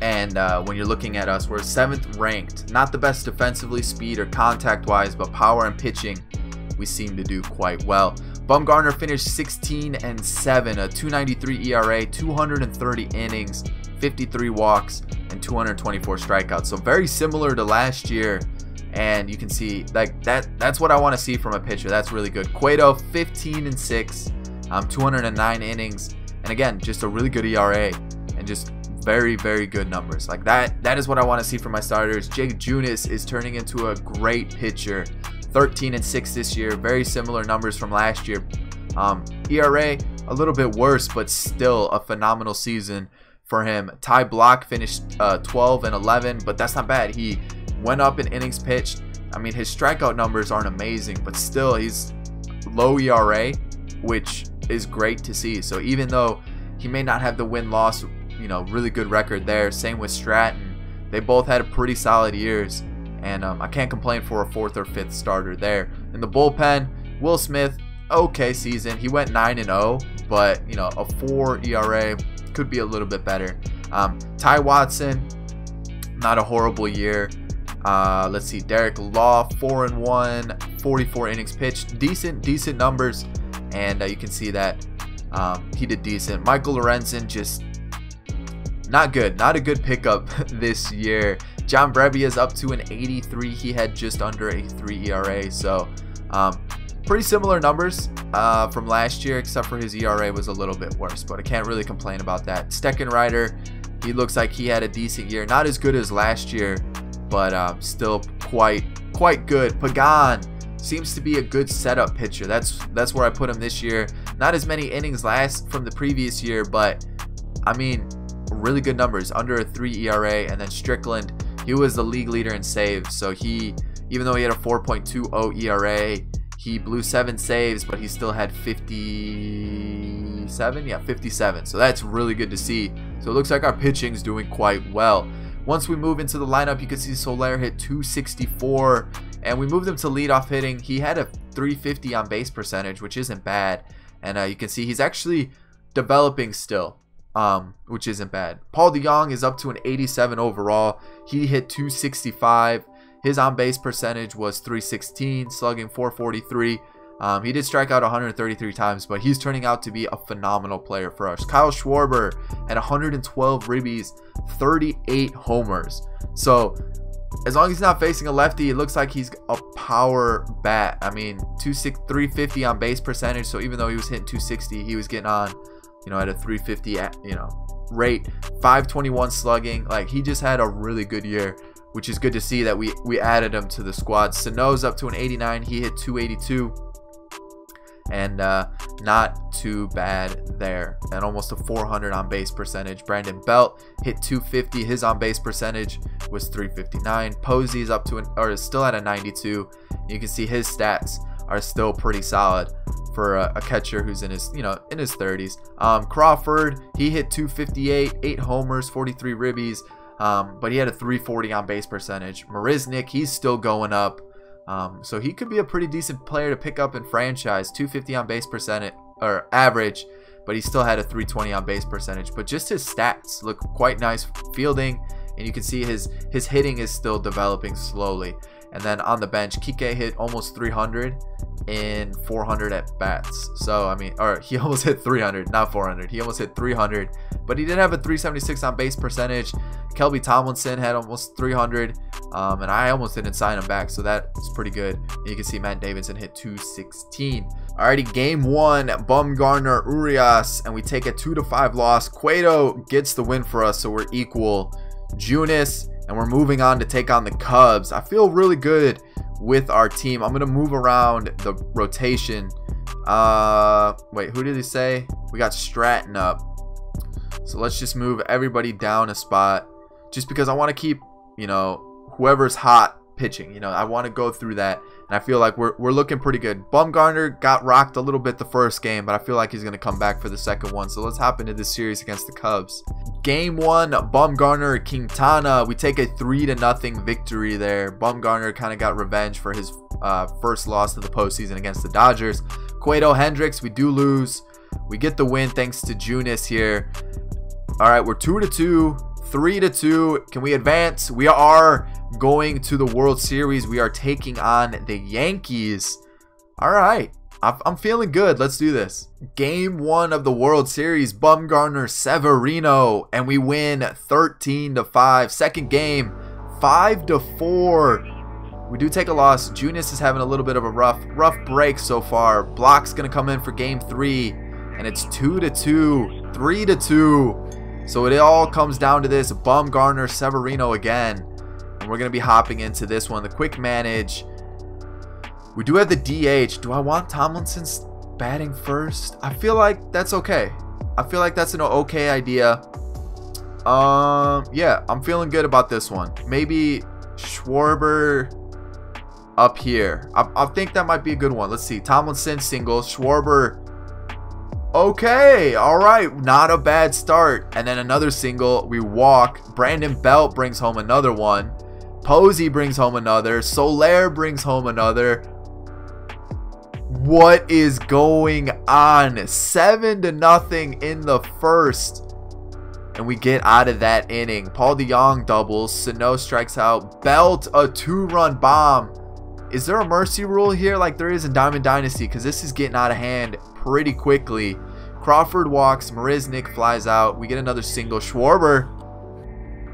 And when you're looking at us, we're 7th ranked. Not the best defensively, speed or contact wise, but power and pitching, we seem to do quite well. Bumgarner finished 16-7, a 2.93 ERA, 230 innings, 53 walks, and 224 strikeouts. So very similar to last year. And you can see, like, that's what I want to see from a pitcher. That's really good. Cueto 15-6, 209 innings, and again, just a really good ERA and just very, very good numbers. Like that is what I want to see from my starters. Jake Junis is turning into a great pitcher. 13-6 this year, very similar numbers from last year. ERA a little bit worse, but still a phenomenal season for him. Blach finished 12-11, but that's not bad. He went up in innings pitched. I mean, his strikeout numbers aren't amazing, but still he's low ERA, which is great to see. So even though he may not have the win-loss, you know, really good record there. Same with Stratton. They both had pretty solid years, and I can't complain for a 4th or 5th starter there. In the bullpen, Will Smith, okay season. He went 9-0, but you know, a 4 ERA could be a little bit better. Ty Watson, not a horrible year. Let's see, Derek Law, 4-1, 44 innings pitched, decent numbers, and you can see that he did decent. Michael Lorenzen, just not good, not a good pickup this year. John Brebbia is up to an 83. He had just under a 3 ERA, so pretty similar numbers from last year, except for his ERA was a little bit worse, but I can't really complain about that. Steckenrider, he looks like he had a decent year, not as good as last year, but still quite good. Pagan seems to be a good setup pitcher. That's where I put him this year. Not as many innings from the previous year, but I mean, really good numbers, under a 3 ERA. And then Strickland, he was the league leader in saves, so he, even though he had a 4.20 ERA, he blew 7 saves, but he still had 57. So that's really good to see. So it looks like our pitching's doing quite well. Once we move into the lineup, you can see Soler hit 264, and we moved him to leadoff hitting. He had a 350 on base percentage, which isn't bad, and you can see he's actually developing still, which isn't bad. Paul DeJong is up to an 87 overall. He hit 265. His on base percentage was 316, slugging 443. He did strike out 133 times, but he's turning out to be a phenomenal player for us. Kyle Schwarber had 112 ribbies, 38 homers. So as long as he's not facing a lefty, it looks like he's a power bat. I mean, 350 on base percentage. So even though he was hitting 260, he was getting on, you know, at a 350, you know, rate. 521 slugging. Like, he just had a really good year which is good to see that we added him to the squad. Sano's up to an 89. He hit 282. And not too bad there. And almost a 400 on base percentage. Brandon Belt hit 250. His on base percentage was 359. Posey's up to is still at a 92. You can see his stats are still pretty solid for a catcher who's in his in his 30s. Crawford, he hit 258, 8 homers, 43 ribbies, but he had a 340 on base percentage. Marisnick, he's still going up. So he could be a pretty decent player to pick up in franchise. 250 on base percentage or average, but he still had a 320 on base percentage. But just his stats look quite nice. Fielding, and you can see his hitting is still developing slowly. And then on the bench, Kike hit almost 300 in 400 at bats. So I mean, or he almost hit 300, not 400. He almost hit 300, but he did have a 376 on base percentage. Kelby Tomlinson had almost 300, and I almost didn't sign him back, so that's pretty good. And you can see Matt Davidson hit 216. Alrighty, game 1, Bumgarner, Urias, and we take a 2-5 loss. Cueto gets the win for us, so we're equal. Junis, and we're moving on to take on the Cubs. I feel really good with our team. I'm gonna move around the rotation. Wait, who did he say? We got Stratton up, so let's just move everybody down a spot, just because I want to keep whoever's hot pitching. I want to go through that, and I feel like we're looking pretty good. Bumgarner got rocked a little bit the first game, but I feel like he's gonna come back for the second one. So let's hop into this series against the Cubs. Game 1, Bumgarner, Quintana. We take a 3-0 victory there. Bumgarner kind of got revenge for his first loss of the postseason against the Dodgers. Cueto, Hendricks, we do lose. We get the win thanks to Junis here. All right, we're 2-2, 3-2. Can we advance? We are going to the World Series. We are taking on the Yankees. All right, I'm feeling good. Let's do this. Game 1 of the World Series, Bumgarner, Severino, and we win 13-5. Second game, 5-4. We do take a loss. Junis is having a little bit of a rough break so far. Blach's gonna come in for game 3, and it's 2-2, 3-2. So it all comes down to this: Bumgarner, Severino again, and we're gonna be hopping into this one. The quick manage. We do have the DH. Do I want Tomlinson's batting first? I feel like that's okay. I feel like that's an okay idea. Yeah, I'm feeling good about this one. Maybe Schwarber up here. I think that might be a good one. Let's see. Tomlinson single. Schwarber. Okay, all right, not a bad start. And then another single. We walk. Brandon Belt brings home another one. Posey brings home another. Soler brings home another. What is going on? 7-0 in the first, and we get out of that inning. Paul DeJong doubles. Sano strikes out. Belt, a 2-run bomb. Is there a mercy rule here like there is in Diamond Dynasty? Because this is getting out of hand pretty quickly. Crawford walks. Marisnick flies out. We get another single. Schwarber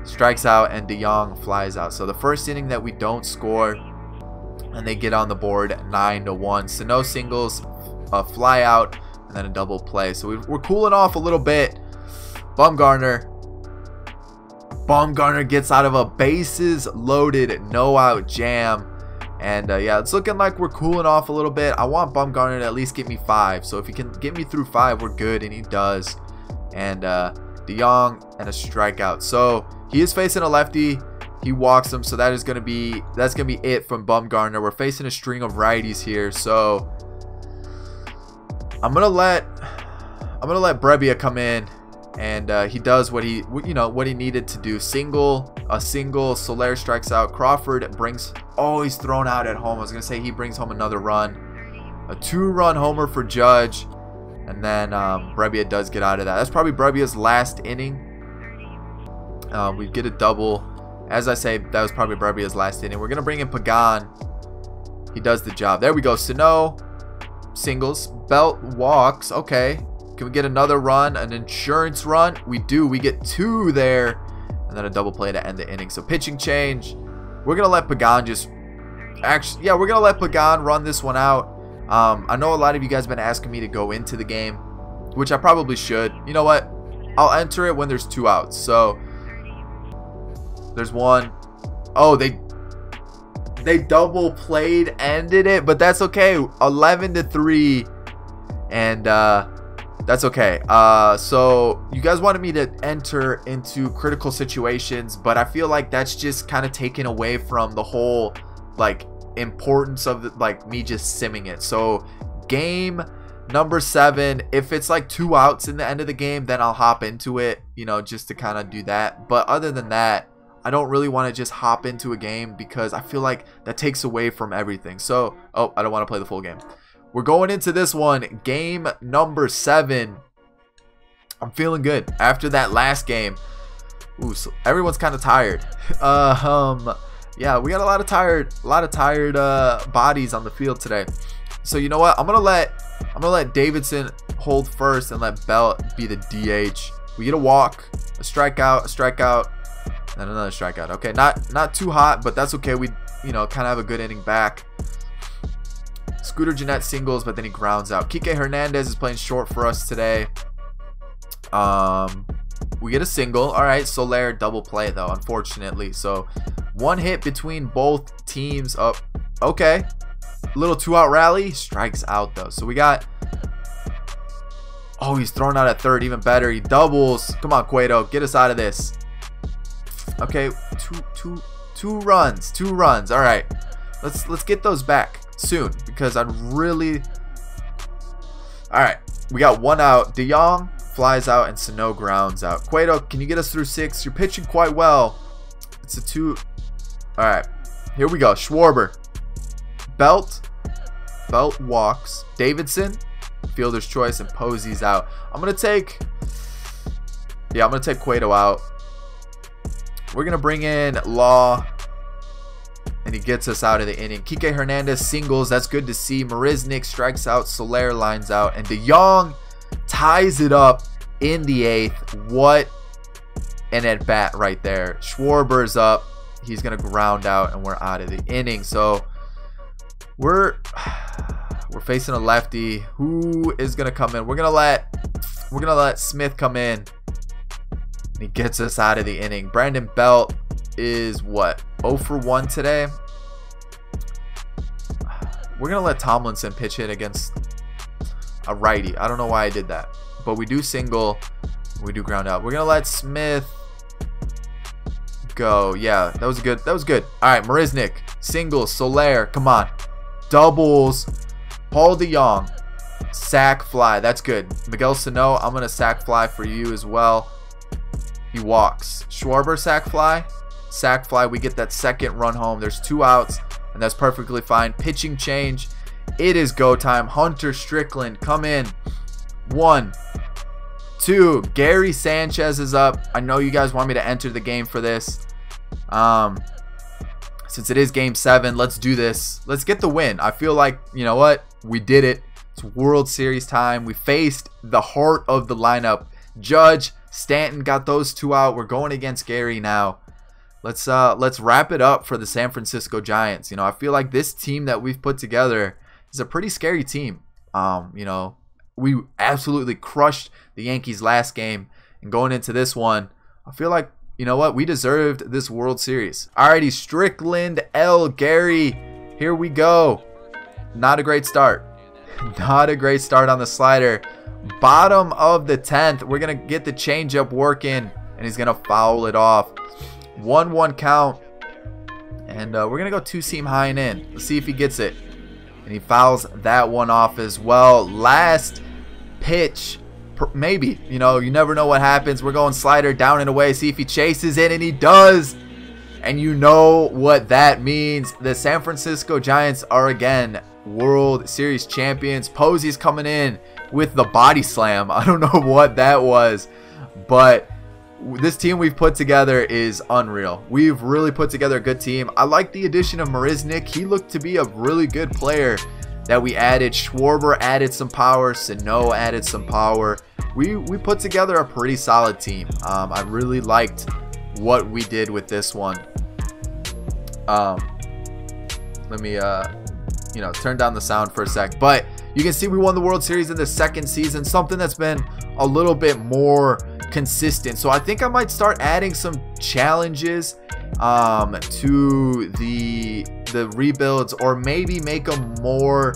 strikes out, and DeJong flies out. So the first inning that we don't score, and they get on the board 9-1. So no singles, a fly out, and then a double play. So we're cooling off a little bit. Bumgarner gets out of a bases loaded no out jam. And yeah, it's looking like we're cooling off a little bit. I want Bumgarner to at least get me 5. So if he can get me through 5, we're good, and he does. And DeJong and a strikeout. So he is facing a lefty. He walks him, so that's gonna be it from Bumgarner. We're facing a string of righties here, so I'm gonna let Brebbia come in, and he does what he needed to do. A single. Soler strikes out. Crawford brings. Oh, he's thrown out at home. I was gonna say he brings home another run. A 2-run homer for Judge, and then Brebbia does get out of that. That's probably Brebbia's last inning. We get a double. As I say, that was probably Brebbia's last inning. We're going to bring in Pagan. He does the job. There we go. Sano singles. Belt walks. Okay. Can we get another run? An insurance run? We do. We get 2 there. And then a double play to end the inning. So pitching change. We're going to let Pagan we're going to let Pagan run this one out. I know a lot of you guys have been asking me to go into the game, which I probably should. You know what? I'll enter it when there's 2 outs. So there's 1, Oh, they double played, ended it, but that's okay. 11-3, and that's okay. So you guys wanted me to enter into critical situations, but I feel like that's just kind of taken away from the whole like importance of the, like me just simming it. So game number 7, if it's like 2 outs in the end of the game, then I'll hop into it, you know, just to kind of do that. But other than that, I don't really want to just hop into a game because I feel like that takes away from everything. So, oh, I don't want to play the full game. We're going into this one, game number 7. I'm feeling good after that last game. Ooh, so everyone's kind of tired. Yeah, we got a lot of tired bodies on the field today. So you know what? I'm gonna let Davidson hold first and let Belt be the DH. We get a walk, a strikeout, and another strikeout. Okay, not too hot, but that's okay. We, you know, kind of have a good inning back. Scooter Gennett singles, but then he grounds out. Kike Hernandez is playing short for us today. We get a single. All right, Soler double play though, unfortunately. So 1 hit between both teams. Up. Okay, little 2-out rally. Strikes out though. So we got. Oh, he's thrown out at third. Even better. He doubles. Come on, Cueto, get us out of this. Okay, two runs. All right, let's get those back soon because I'd really. All right, we got 1 out. Delong flies out and Sano grounds out. Cueto, can you get us through 6? You're pitching quite well. It's a 2. All right, here we go. Schwarber, Belt walks. Davidson, fielder's choice, and Posey's out. I'm gonna take Cueto out. We're gonna bring in Law, and he gets us out of the inning. Kike Hernandez singles. That's good to see. Marisnick strikes out. Soler lines out, and DeYoung ties it up in the 8th. What an at bat right there. Schwarber's up. He's gonna ground out, and we're out of the inning. So we're facing a lefty. Who is gonna come in? We're gonna let Smith come in. He gets us out of the inning. Brandon Belt is what, 0 for 1 today. We're gonna let Tomlinson pitch hit against a righty. I don't know why I did that, but we do single, we do ground out. We're gonna let Smith go. Yeah, that was good. All right, Marisnick singles. Soler, come on, doubles. Paul DeYoung sac fly. That's good. Miguel Sano, I'm gonna sac fly for you as well. He walks. Schwarber sac fly. We get that 2nd run home. There's 2 outs, and that's perfectly fine. Pitching change. It is go time. Hunter Strickland, come in. 1, 2. Gary Sanchez is up. I know you guys want me to enter the game for this. Since it is game 7, let's do this. Let's get the win. I feel like, you know what? We did it. It's World Series time. We faced the heart of the lineup. Judge, Stanton got those 2 out. We're going against Gary now. Let's wrap it up for the San Francisco Giants. You know, I feel like this team that we've put together is a pretty scary team. You know, we absolutely crushed the Yankees last game, and going into this one, I feel like, you know what, we deserved this World Series. Alrighty, Strickland, Gary, here we go. Not a great start. Not a great start on the slider. Bottom of the 10th, we're gonna get the changeup working, and he's gonna foul it off. 1-1 count, and we're gonna go 2-seam high and in. Let's see if he gets it, and he fouls that one off as well. Last pitch, maybe, you know, you never know what happens. We're going slider down and away. See if he chases it, and he does. And you know what that means. The San Francisco Giants are again World Series champions. Posey's coming in with the body slam. I don't know what that was, but this team we've put together is unreal. We've really put together a good team. I like the addition of Marisnick. He looked to be a really good player that we added. Schwarber added some power. Sano added some power. We put together a pretty solid team. I really liked what we did with this one. Let me you know, turn down the sound for a sec, but you can see we won the World Series in the 2nd season, something that's been a little bit more consistent. So I think I might start adding some challenges to the rebuilds, or maybe make them more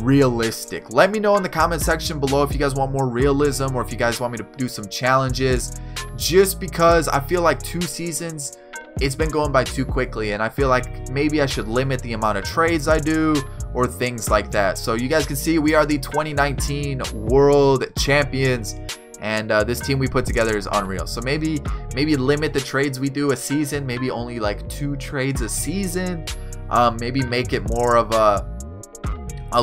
realistic. Let me know in the comment section below if you guys want more realism, or if you guys want me to do some challenges, just because I feel like 2 seasons, it's been going by too quickly, and I feel like maybe I should limit the amount of trades I do or things like that. So you guys can see we are the 2019 world champions, and this team we put together is unreal. So maybe limit the trades we do a season, maybe only like 2 trades a season. Maybe make it more of a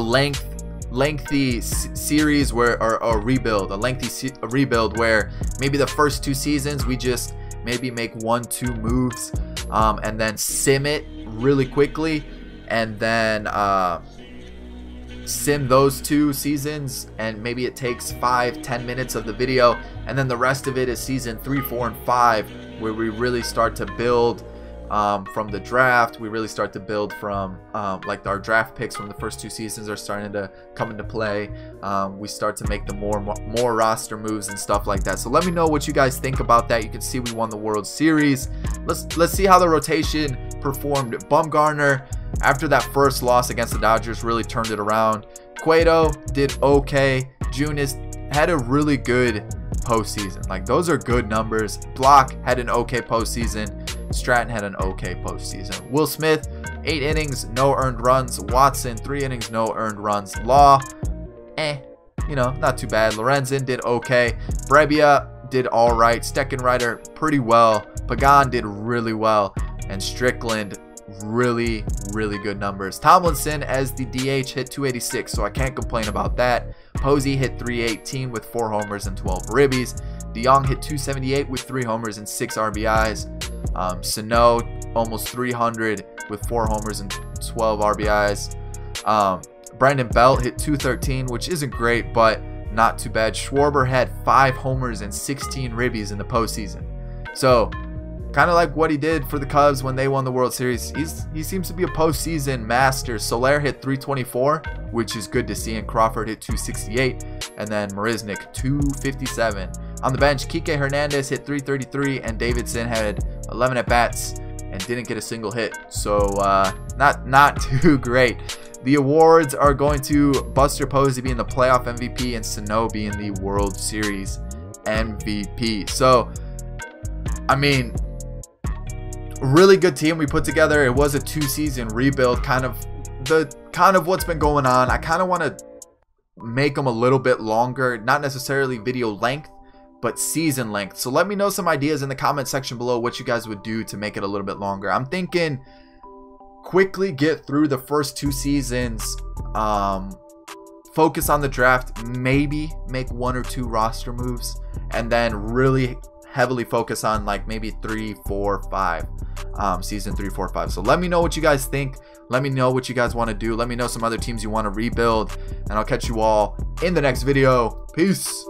lengthy series, where, or a lengthy rebuild where maybe the first 2 seasons we just maybe make 1-2 moves, and then sim it really quickly, and then sim those 2 seasons, and maybe it takes 5-10 minutes of the video, and then the rest of it is season 3, 4, and 5, where we really start to build from the draft. We really start to build from like our draft picks from the first 2 seasons are starting to come into play. We start to make the more roster moves and stuff like that. So let me know what you guys think about that. You can see we won the World Series. Let's see how the rotation performed. Bumgarner, after that first loss against the Dodgers, really turned it around. Cueto did okay. Junis had a really good postseason. Like, those are good numbers. Blach had an okay postseason. Stratton had an okay postseason. Will Smith, 8 innings, no earned runs. Watson, 3 innings, no earned runs. Law, you know, not too bad. Lorenzen did okay. Brebbia did all right. Steckenrider, pretty well. Pagan did really well. And Strickland, really good numbers. Tomlinson, as the DH, hit 286, so I can't complain about that. Posey hit 318 with 4 homers and 12 ribbies. DeYoung hit 278 with 3 homers and 6 RBIs. Sano, almost 300 with 4 homers and 12 RBIs. Brandon Belt hit 213, which isn't great, but not too bad. Schwarber had 5 homers and 16 ribbies in the postseason. So, kind of like what he did for the Cubs when they won the World Series. He seems to be a postseason master. Soler hit 324, which is good to see, and Crawford hit 268, and then Marisnick 257. On the bench, Kike Hernandez hit 333, and Davidson had 11 at-bats and didn't get a single hit. So not too great. The awards are going to Buster Posey being the playoff MVP and Sano being the World Series MVP. So, I mean, really good team we put together. It was a 2-season rebuild, kind of what's been going on. I kind of want to make them a little bit longer, not necessarily video length, but season length. So let me know some ideas in the comment section below what you guys would do to make it a little bit longer. I'm thinking quickly get through the first 2 seasons, focus on the draft, maybe make 1 or 2 roster moves, and then really heavily focus on like maybe 3, 4, 5, season 3, 4, 5. So let me know what you guys think. Let me know what you guys want to do. Let me know some other teams you want to rebuild, and I'll catch you all in the next video. Peace.